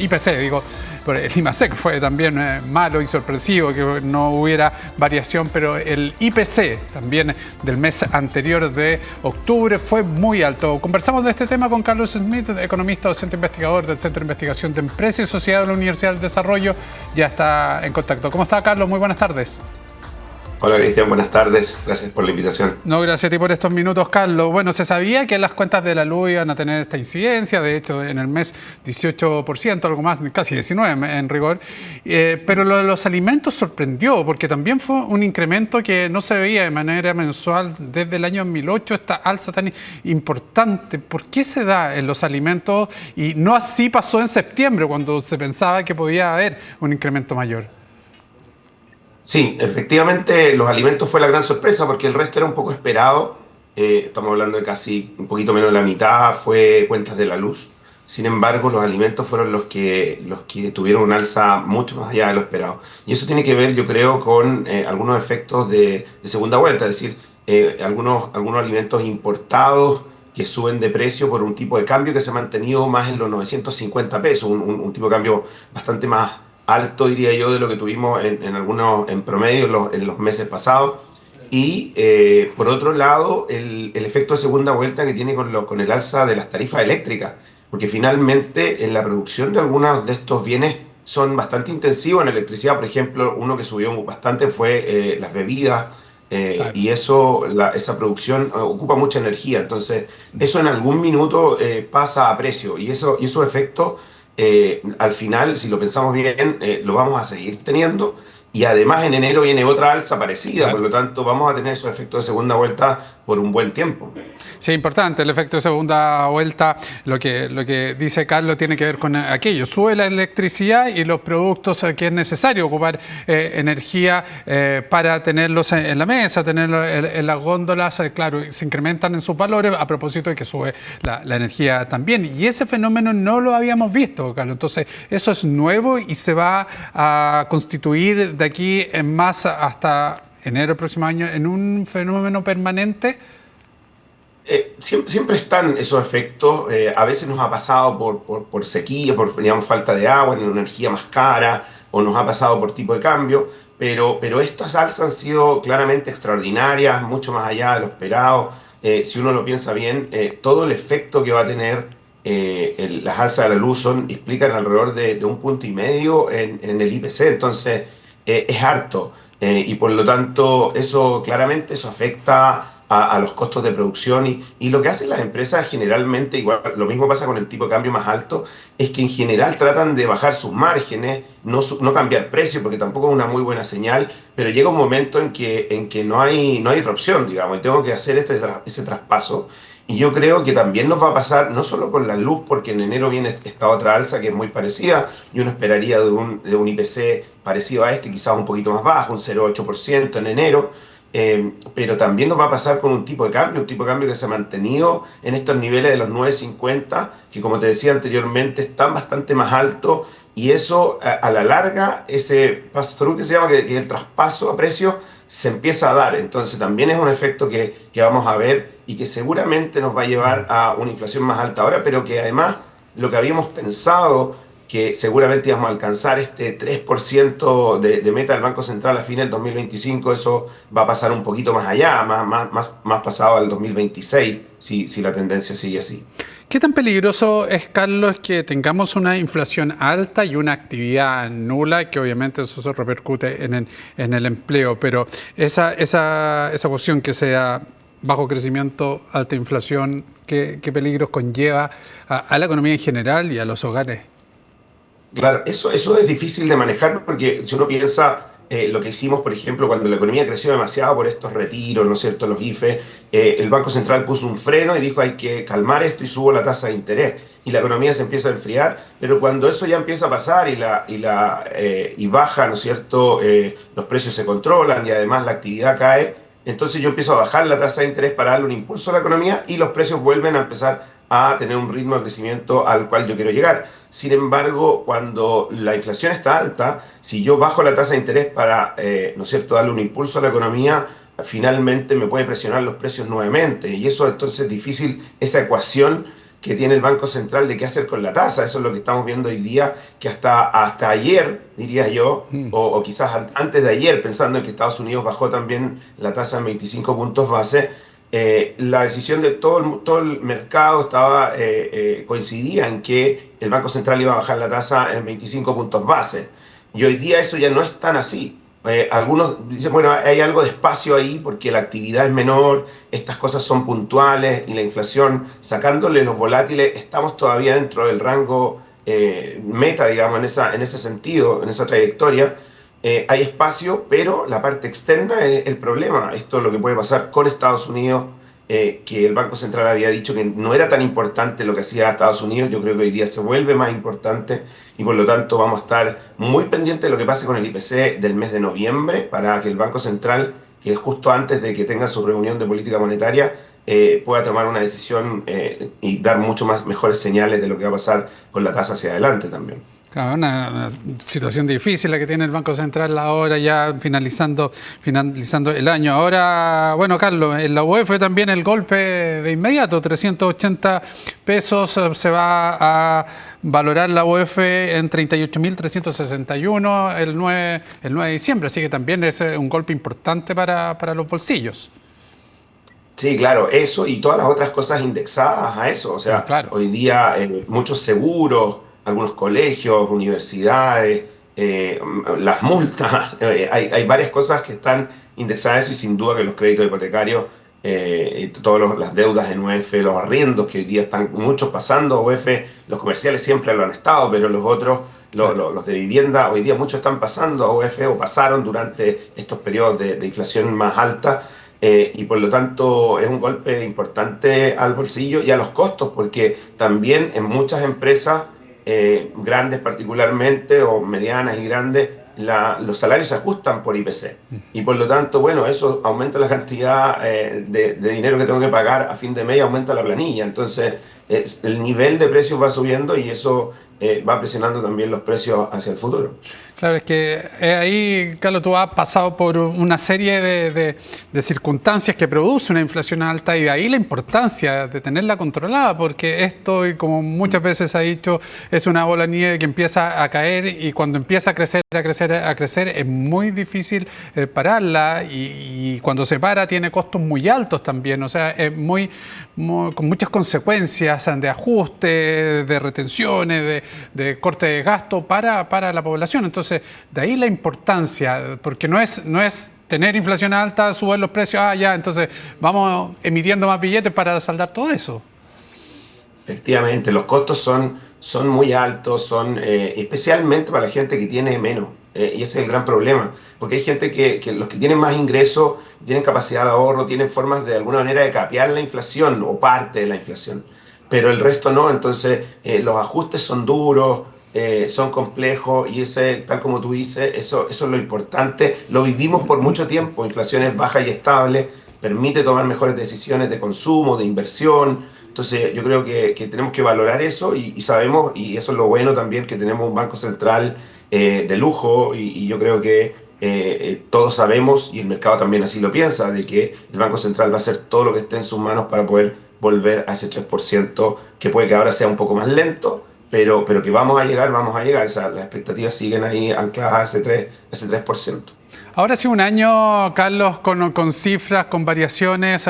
IPC, digo, el IMASEC fue también malo y sorpresivo que no hubiera variación, pero el IPC también del mes anterior de octubre fue muy alto. Conversamos de este tema con Carlos Smith, economista, docente investigador del Centro de Investigación de Empresa y Sociedad de la Universidad del Desarrollo. Ya está en contacto. ¿Cómo está, Carlos? Muy buenas tardes. Hola Cristian, buenas tardes. Gracias por la invitación. No, gracias a ti por estos minutos, Carlos. Bueno, se sabía que las cuentas de la luz iban a tener esta incidencia, de hecho en el mes 18%, algo más, casi 19% en rigor, pero lo de los alimentos sorprendió porque también fue un incremento que no se veía de manera mensual desde el año 2008, esta alza tan importante. ¿Por qué se da en los alimentos y no así pasó en septiembre cuando se pensaba que podía haber un incremento mayor? Sí, efectivamente los alimentos fue la gran sorpresa porque el resto era un poco esperado. Estamos hablando de casi un poquito menos de la mitad, fue cuentas de la luz. Sin embargo, los alimentos fueron los que tuvieron un alza mucho más allá de lo esperado. Y eso tiene que ver, yo creo, con algunos efectos de segunda vuelta, es decir, algunos alimentos importados que suben de precio por un tipo de cambio que se ha mantenido más en los 950 pesos, un tipo de cambio bastante más alto, diría yo, de lo que tuvimos en promedio en los meses pasados. Y por otro lado, el efecto de segunda vuelta que tiene con el alza de las tarifas eléctricas, porque finalmente en la producción de algunos de estos bienes son bastante intensivos. En electricidad, por ejemplo, uno que subió bastante fue las bebidas, Claro. y esa producción ocupa mucha energía. Entonces, eso en algún minuto pasa a precio, y esos efectos al final, si lo pensamos bien, lo vamos a seguir teniendo. Y además en enero viene otra alza parecida, por Claro. lo tanto vamos a tener esos efectos de segunda vuelta por un buen tiempo. Sí, importante el efecto de segunda vuelta. Lo que dice Carlos tiene que ver con aquello. Sube la electricidad y los productos que es necesario ocupar energía para tenerlos en la mesa, tenerlos en las góndolas, claro, se incrementan en sus valores a propósito de que sube la energía también. Y ese fenómeno no lo habíamos visto, Carlos. Entonces, eso es nuevo y se va a constituir de aquí en más hasta enero del próximo año en un fenómeno permanente. Siempre están esos efectos. A veces nos ha pasado por sequía, por digamos, falta de agua, en energía más cara, o nos ha pasado por tipo de cambio, pero estas alzas han sido claramente extraordinarias, mucho más allá de lo esperado. Si uno lo piensa bien, todo el efecto que va a tener las alzas de la luz explican alrededor de 1,5 puntos en el IPC. Entonces es harto. Y por lo tanto eso claramente eso afecta a los costos de producción, y lo que hacen las empresas generalmente, igual lo mismo pasa con el tipo de cambio más alto, es que en general tratan de bajar sus márgenes, no cambiar precio, porque tampoco es una muy buena señal, pero llega un momento en que no hay otra opción, digamos, y tengo que hacer ese traspaso. Y yo creo que también nos va a pasar, no solo con la luz, porque en enero viene esta otra alza que es muy parecida. Yo no esperaría de un IPC parecido a este, quizás un poquito más bajo, un 0,8% en enero. Pero también nos va a pasar con un tipo de cambio que se ha mantenido en estos niveles de los 9,50, que como te decía anteriormente están bastante más altos, y eso a la larga, ese pass-through que se llama, que es el traspaso a precio, se empieza a dar. Entonces también es un efecto que vamos a ver y que seguramente nos va a llevar a una inflación más alta ahora, pero que además lo que habíamos pensado que seguramente íbamos a alcanzar este 3% de meta del Banco Central a fin del 2025, eso va a pasar un poquito más allá, más pasado al 2026, si la tendencia sigue así. ¿Qué tan peligroso es, Carlos, que tengamos una inflación alta y una actividad nula, que obviamente eso se repercute en el empleo, pero esa cuestión que sea bajo crecimiento, alta inflación, qué peligros conlleva a la economía en general y a los hogares? Claro, eso es difícil de manejar porque si uno piensa lo que hicimos, por ejemplo, cuando la economía creció demasiado por estos retiros, ¿no es cierto?, los IFE, el Banco Central puso un freno y dijo hay que calmar esto y subo la tasa de interés. Y la economía se empieza a enfriar, pero cuando eso ya empieza a pasar y baja, ¿no es cierto?, los precios se controlan y además la actividad cae, entonces yo empiezo a bajar la tasa de interés para darle un impulso a la economía y los precios vuelven a empezar a tener un ritmo de crecimiento al cual yo quiero llegar. Sin embargo, cuando la inflación está alta, si yo bajo la tasa de interés para, ¿no es cierto?, darle un impulso a la economía, finalmente me puede presionar los precios nuevamente. Y eso entonces es difícil, esa ecuación que tiene el Banco Central de qué hacer con la tasa. Eso es lo que estamos viendo hoy día, que hasta ayer, diría yo, o quizás antes de ayer, pensando en que Estados Unidos bajó también la tasa en 25 puntos base, la decisión de todo el mercado coincidía en que el Banco Central iba a bajar la tasa en 25 puntos base. Y hoy día eso ya no es tan así. Algunos dicen, bueno, hay algo de espacio ahí porque la actividad es menor, estas cosas son puntuales y la inflación, sacándole los volátiles, estamos todavía dentro del rango meta, digamos, en ese sentido, en esa trayectoria. Hay espacio, pero la parte externa es el problema. Esto es lo que puede pasar con Estados Unidos, que el Banco Central había dicho que no era tan importante lo que hacía Estados Unidos. Yo creo que hoy día se vuelve más importante y por lo tanto vamos a estar muy pendientes de lo que pase con el IPC del mes de noviembre para que el Banco Central, que es justo antes de que tenga su reunión de política monetaria, pueda tomar una decisión y dar mucho más mejores señales de lo que va a pasar con la tasa hacia adelante también. Claro, una situación difícil la que tiene el Banco Central ahora ya finalizando el año. Ahora, bueno, Carlos, en la UEF también el golpe de inmediato, 380 pesos, se va a valorar la UEF en 38.361 el 9 de diciembre, así que también es un golpe importante para los bolsillos. Sí, claro, eso y todas las otras cosas indexadas a eso. O sea, Claro. hoy día muchos seguros, algunos colegios, universidades, las multas, hay varias cosas que están indexadas a eso y sin duda que los créditos hipotecarios, todas las deudas en UEF, los arriendos que hoy día están muchos pasando a UEF, los comerciales siempre lo han estado, pero los otros, los de vivienda, hoy día muchos están pasando a UEF o pasaron durante estos periodos de inflación más alta. Y por lo tanto es un golpe importante al bolsillo y a los costos, porque también en muchas empresas, grandes particularmente, o medianas y grandes, los salarios se ajustan por IPC. Y por lo tanto, bueno, eso aumenta la cantidad de dinero que tengo que pagar a fin de mes y aumenta la planilla. Entonces, el nivel de precios va subiendo y eso va presionando también los precios hacia el futuro. Claro, es que ahí, Carlos, tú has pasado por una serie de circunstancias que produce una inflación alta y de ahí la importancia de tenerla controlada, porque esto, y como muchas veces ha dicho, es una bola de nieve que empieza a caer y cuando empieza a crecer, es muy difícil pararla y cuando se para tiene costos muy altos también, o sea, es con muchas consecuencias de ajuste, de retenciones, de corte de gasto para la población. Entonces, de ahí la importancia, porque no es tener inflación alta, suben los precios, ya, entonces vamos emitiendo más billetes para saldar todo eso. Efectivamente, los costos son muy altos, especialmente para la gente que tiene menos. Y ese es el gran problema, porque hay gente que los que tienen más ingresos, tienen capacidad de ahorro, tienen formas de alguna manera de capear la inflación o parte de la inflación, pero el resto no. Entonces los ajustes son duros, son complejos y tal como tú dices, eso es lo importante. Lo vivimos por mucho tiempo, inflación es baja y estable, permite tomar mejores decisiones de consumo, de inversión. Entonces yo creo que tenemos que valorar eso y sabemos, y eso es lo bueno también, que tenemos un banco central de lujo y yo creo que todos sabemos, y el mercado también así lo piensa, de que el Banco Central va a hacer todo lo que esté en sus manos para poder volver a ese 3%, que puede que ahora sea un poco más lento, pero que vamos a llegar. O sea, las expectativas siguen ahí ancladas a ese 3%. Ahora sí, un año, Carlos, con cifras, con variaciones,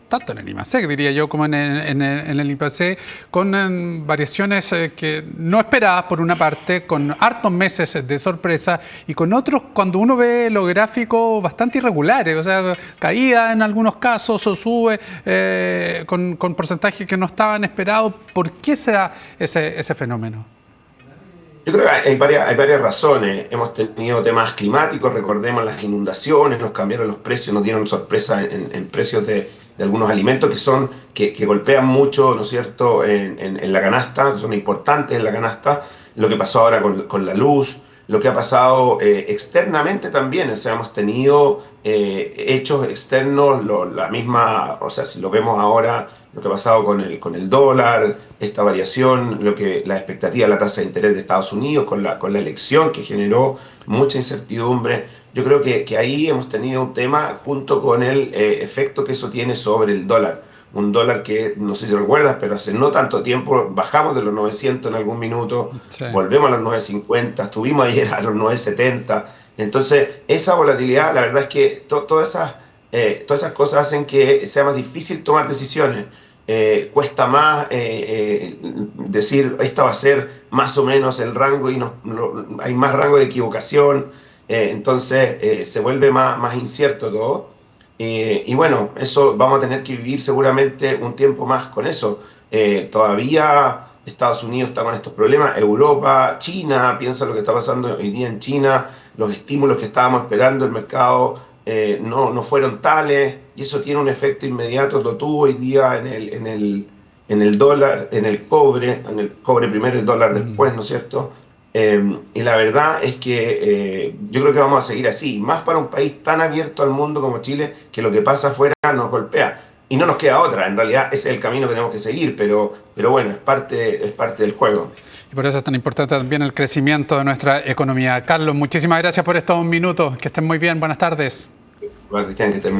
tanto en el IMASEC, diría yo, como en el IPC, con variaciones que no esperadas por una parte, con hartos meses de sorpresa y con otros, cuando uno ve los gráficos, bastante irregulares, o sea, caída en algunos casos o sube con porcentajes que no estaban esperados. ¿Por qué se da ese fenómeno? Yo creo que hay varias razones. Hemos tenido temas climáticos, recordemos las inundaciones, nos cambiaron los precios, nos dieron sorpresa en precios de algunos alimentos que golpean mucho, ¿no es cierto?, en la canasta, son importantes en la canasta. Lo que pasó ahora con la luz, lo que ha pasado externamente también. O sea, hemos tenido hechos externos, o sea, si lo vemos ahora, lo que ha pasado con el dólar, esta variación, la expectativa de la tasa de interés de Estados Unidos, con la elección que generó mucha incertidumbre. Yo creo que ahí hemos tenido un tema junto con el efecto que eso tiene sobre el dólar. un dólar que, no sé si recuerdas, pero hace no tanto tiempo bajamos de los 900 en algún minuto, Sí. volvemos a los 950, estuvimos ayer a los 970. Entonces, esa volatilidad, la verdad es que todas esas cosas hacen que sea más difícil tomar decisiones. Cuesta más decir, esta va a ser más o menos el rango y hay más rango de equivocación, entonces se vuelve más incierto todo. Y bueno, eso vamos a tener que vivir seguramente un tiempo más con eso. Todavía Estados Unidos está con estos problemas, Europa, China, piensa lo que está pasando hoy día en China, los estímulos que estábamos esperando, el mercado no fueron tales, y eso tiene un efecto inmediato, lo tuvo hoy día en el dólar, en el cobre primero y el dólar después, ¿no es cierto? Y la verdad es que yo creo que vamos a seguir así, más para un país tan abierto al mundo como Chile, que lo que pasa afuera nos golpea. Y no nos queda otra, en realidad ese es el camino que tenemos que seguir, pero bueno, es parte del juego. Y por eso es tan importante también el crecimiento de nuestra economía. Carlos, muchísimas gracias por estos minutos. Que estén muy bien. Buenas tardes. Cristian, que estén